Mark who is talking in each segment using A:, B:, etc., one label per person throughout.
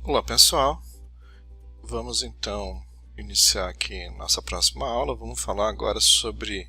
A: Olá pessoal, vamos então iniciar aqui nossa próxima aula. Vamos falar agora sobre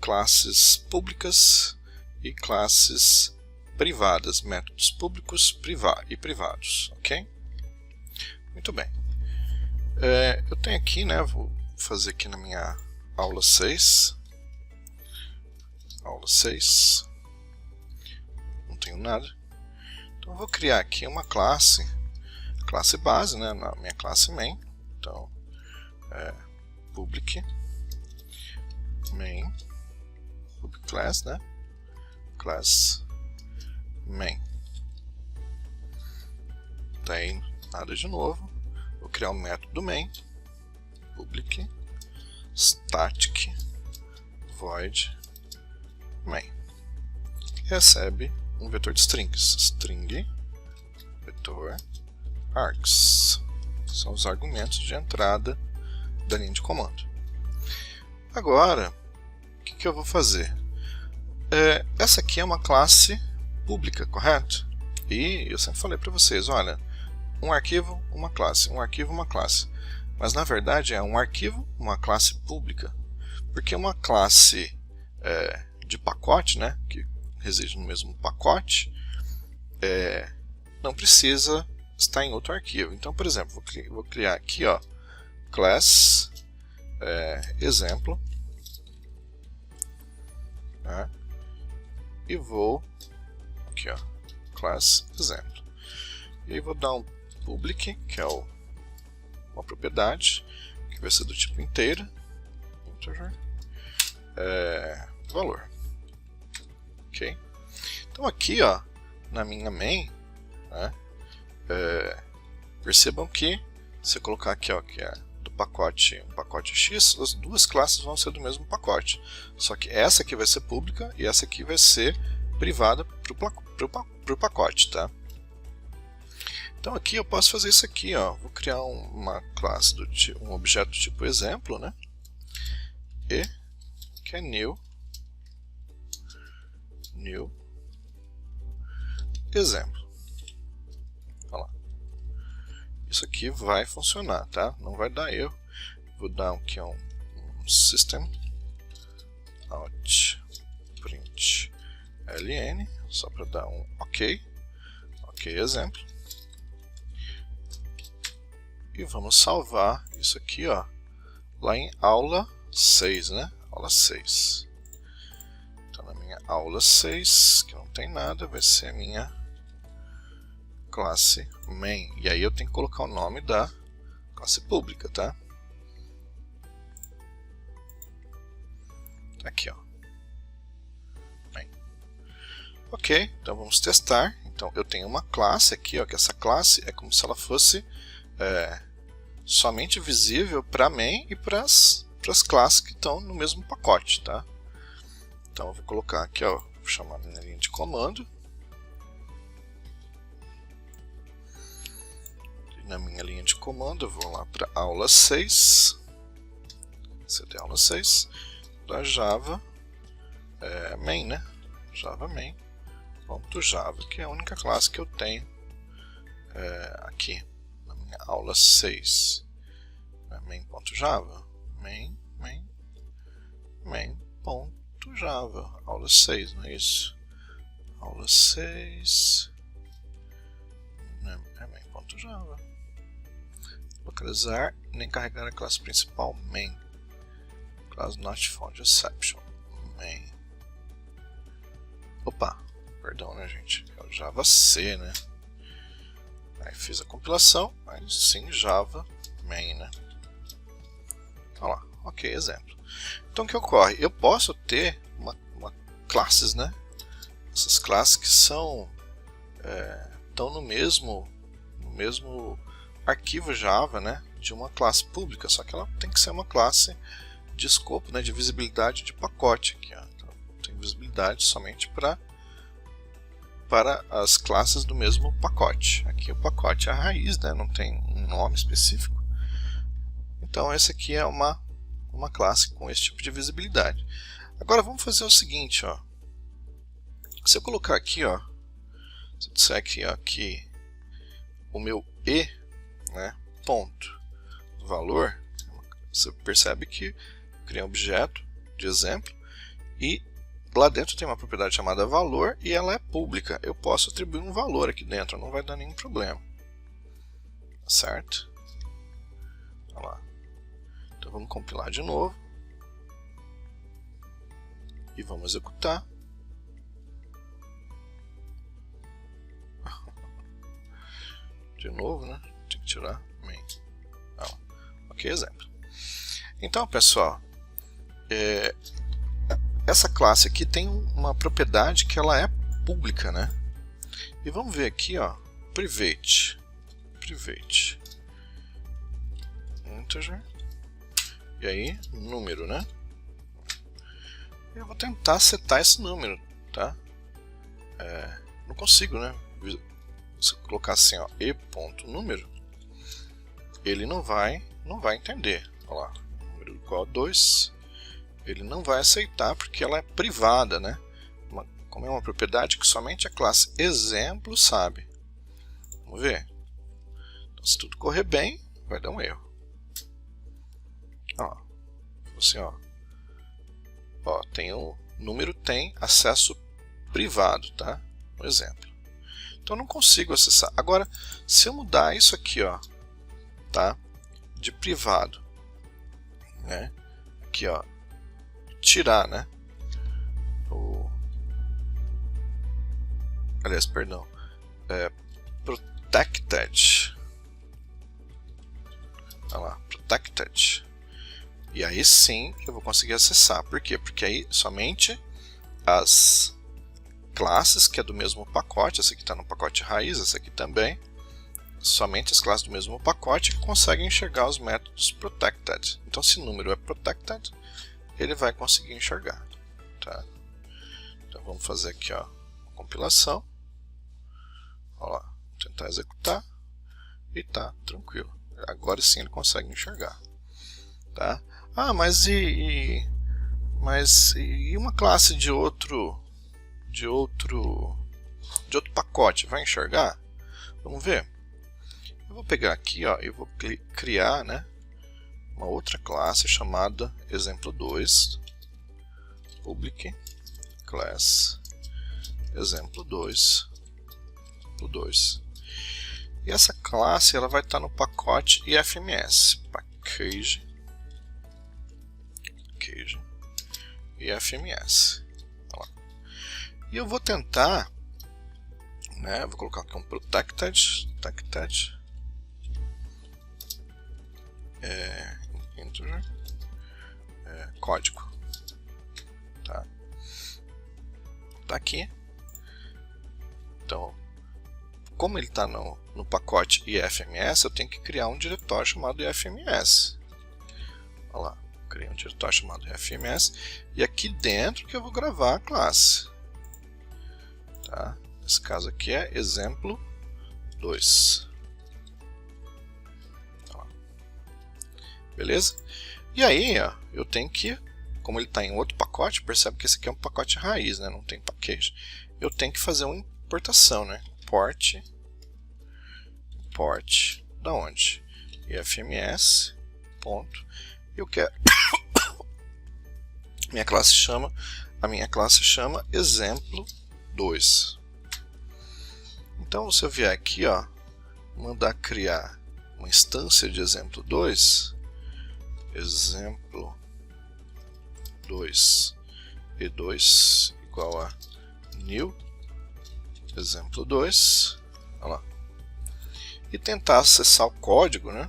A: classes públicas e classes privadas, métodos públicos e privados, ok? Muito bem. Eu tenho aqui, vou fazer aqui na minha aula 6, não tenho nada, então eu vou criar aqui uma classe base, na minha classe main. Então public main, public class, class main. Tem nada de novo. Vou criar um método main, public static void main, que recebe um vetor de strings, string vetor args, são os argumentos de entrada da linha de comando. Agora, o que eu vou fazer? Essa aqui é uma classe pública, correto? E eu sempre falei para vocês, olha, um arquivo, uma classe, um arquivo, uma classe. Mas na verdade é um arquivo, uma classe pública. Porque uma classe de pacote, que reside no mesmo pacote, não precisa estar em outro arquivo. Então, por exemplo, vou criar aqui, class exemplo, e vou aqui, class exemplo, e vou dar um public, que é uma propriedade que vai ser do tipo inteiro, integer, valor, ok? Então aqui, na minha main, percebam que se eu colocar aqui, que é do pacote, um pacote X, as duas classes vão ser do mesmo pacote. Só que essa aqui vai ser pública e essa aqui vai ser privada para o pacote, tá? Então aqui eu posso fazer isso aqui, vou criar uma classe um objeto do tipo exemplo, e que é new exemplo. Isso aqui vai funcionar, tá? Não vai dar erro. Vou dar aqui um system out print ln, só para dar um ok exemplo. E vamos salvar isso aqui, lá em aula 6, Aula 6. Então na minha aula 6, que não tem nada, vai ser a minha classe main, e aí eu tenho que colocar o nome da classe pública, tá? Aqui, main. Ok, então vamos testar. Então eu tenho uma classe aqui, que essa classe é como se ela fosse somente visível para main e para as classes que estão no mesmo pacote, tá? Então eu vou colocar aqui, vou chamar a minha linha de comando. Na minha linha de comando, eu vou lá para aula 6, cd aula 6, da Java main, Java main, .java, que é a única classe que eu tenho aqui na minha aula 6. Main.java, main.java, aula 6, não é isso? Aula 6, main.java. Localizar, nem carregar a classe principal main, class not found exception main. Opa, perdão, gente, é o Java C, Aí fiz a compilação, aí sim Java main, Olha lá, ok, exemplo. Então o que ocorre? Eu posso ter uma classes, Essas classes que são estão no mesmo arquivo Java, de uma classe pública, só que ela tem que ser uma classe de escopo, de visibilidade de pacote aqui, Então, tem visibilidade somente para as classes do mesmo pacote. Aqui o pacote é a raiz, não tem um nome específico. Então essa aqui é uma classe com esse tipo de visibilidade. Agora vamos fazer o seguinte, se eu colocar aqui, se eu disser aqui, que o meu e, né, ponto valor, você percebe que eu criei um objeto de exemplo e lá dentro tem uma propriedade chamada valor e ela é pública. Eu posso atribuir um valor aqui dentro, não vai dar nenhum problema. Certo? Olha lá. Então vamos compilar de novo. E vamos executar. De novo, né? Tem que tirar main. Ok, exemplo. Então, pessoal, essa classe aqui tem uma propriedade que ela é pública, né? E vamos ver aqui, ó, private integer e aí número, né? Eu vou tentar setar esse número, tá? Não consigo, né? Se eu colocar assim, ó, e.número, ele não vai entender. Olha lá, número igual a 2, ele não vai aceitar porque ela é privada, né? Como é uma propriedade que somente a classe exemplo sabe. Vamos ver. Então, se tudo correr bem, vai dar um erro. Ó, assim, ó, tem o número tem acesso privado, tá? Um exemplo. Então eu não consigo acessar. Agora, se eu mudar isso aqui, ó, tá? De privado, né? Aqui, ó, tirar, né? Aliás, perdão, protected. Olha lá, protected. E aí sim eu vou conseguir acessar. Por quê? Porque aí somente as classes que é do mesmo pacote, essa aqui está no pacote raiz, essa aqui também, somente as classes do mesmo pacote conseguem enxergar os métodos protected. Então, se o número é protected, ele vai conseguir enxergar. Tá? Então vamos fazer aqui, ó, a compilação. Ó lá, vou tentar executar e tá tranquilo. Agora sim ele consegue enxergar. Tá? Ah, mas uma classe de outro pacote vai enxergar? Vamos ver. Eu vou pegar aqui, ó, e vou criar, né, uma outra classe chamada exemplo2 public class exemplo2 e essa classe ela vai estar no pacote ifms package ifms. E eu vou tentar, né, vou colocar aqui um protected integer código, tá aqui. Então, como ele está no pacote ifms, eu tenho que criar um diretório chamado ifms. Olha lá, criei um diretório chamado ifms e aqui dentro que eu vou gravar a classe. Tá? Nesse caso aqui é exemplo 2. Tá, beleza? E aí, ó, eu tenho que, como ele está em outro pacote, percebe que esse aqui é um pacote raiz, né? Não tem package. Eu tenho que fazer uma importação, né? Import da onde? ifms ponto. Eu quero a minha classe chama exemplo 2. Então, se eu vier aqui, ó, mandar criar uma instância de exemplo 2, exemplo 2 e2 igual a new exemplo 2, olha lá, e tentar acessar o código, né?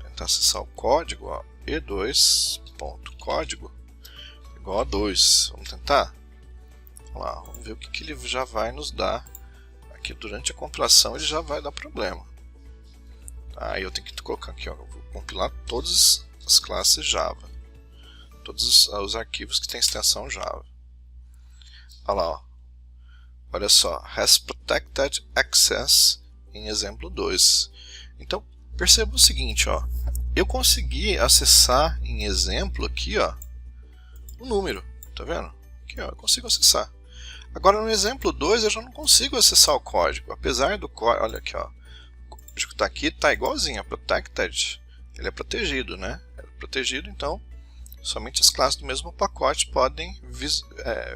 A: Tentar acessar o código, ó, e2.código igual a 2. Vamos tentar? Vamos lá, vamos ver o que ele já vai nos dar. Aqui durante a compilação ele já vai dar problema. Aí eu tenho que colocar aqui, ó, eu vou compilar todas as classes Java. Todos os arquivos que tem extensão Java. Olha lá, ó. Olha só, has protected access em exemplo 2. Então, perceba o seguinte, ó. Eu consegui acessar em exemplo aqui, ó, o número, tá vendo? Aqui, ó, eu consigo acessar. Agora no exemplo 2 eu já não consigo acessar o código, apesar do código, olha aqui, ó, executar aqui, está igualzinho a protected. Ele é protegido, né? É protegido, então somente as classes do mesmo pacote podem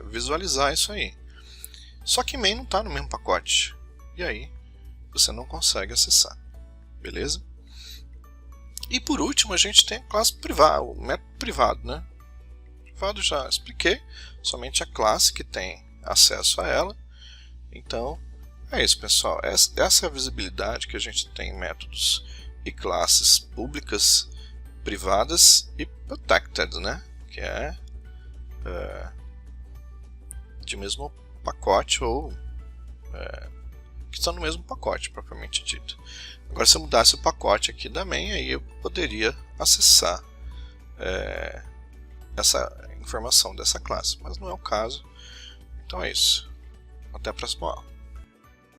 A: visualizar isso aí. Só que main não está no mesmo pacote. E aí você não consegue acessar. Beleza? E por último a gente tem a classe privada, o método privado, né? Privado já expliquei, somente a classe que tem acesso a ela. Então é isso, pessoal. Essa é a visibilidade que a gente tem em métodos e classes públicas, privadas e protected, né? Que é de mesmo pacote ou que estão no mesmo pacote, propriamente dito. Agora, se eu mudasse o pacote aqui da main, aí eu poderia acessar essa informação dessa classe, mas não é o caso. Então é isso. Até a próxima aula.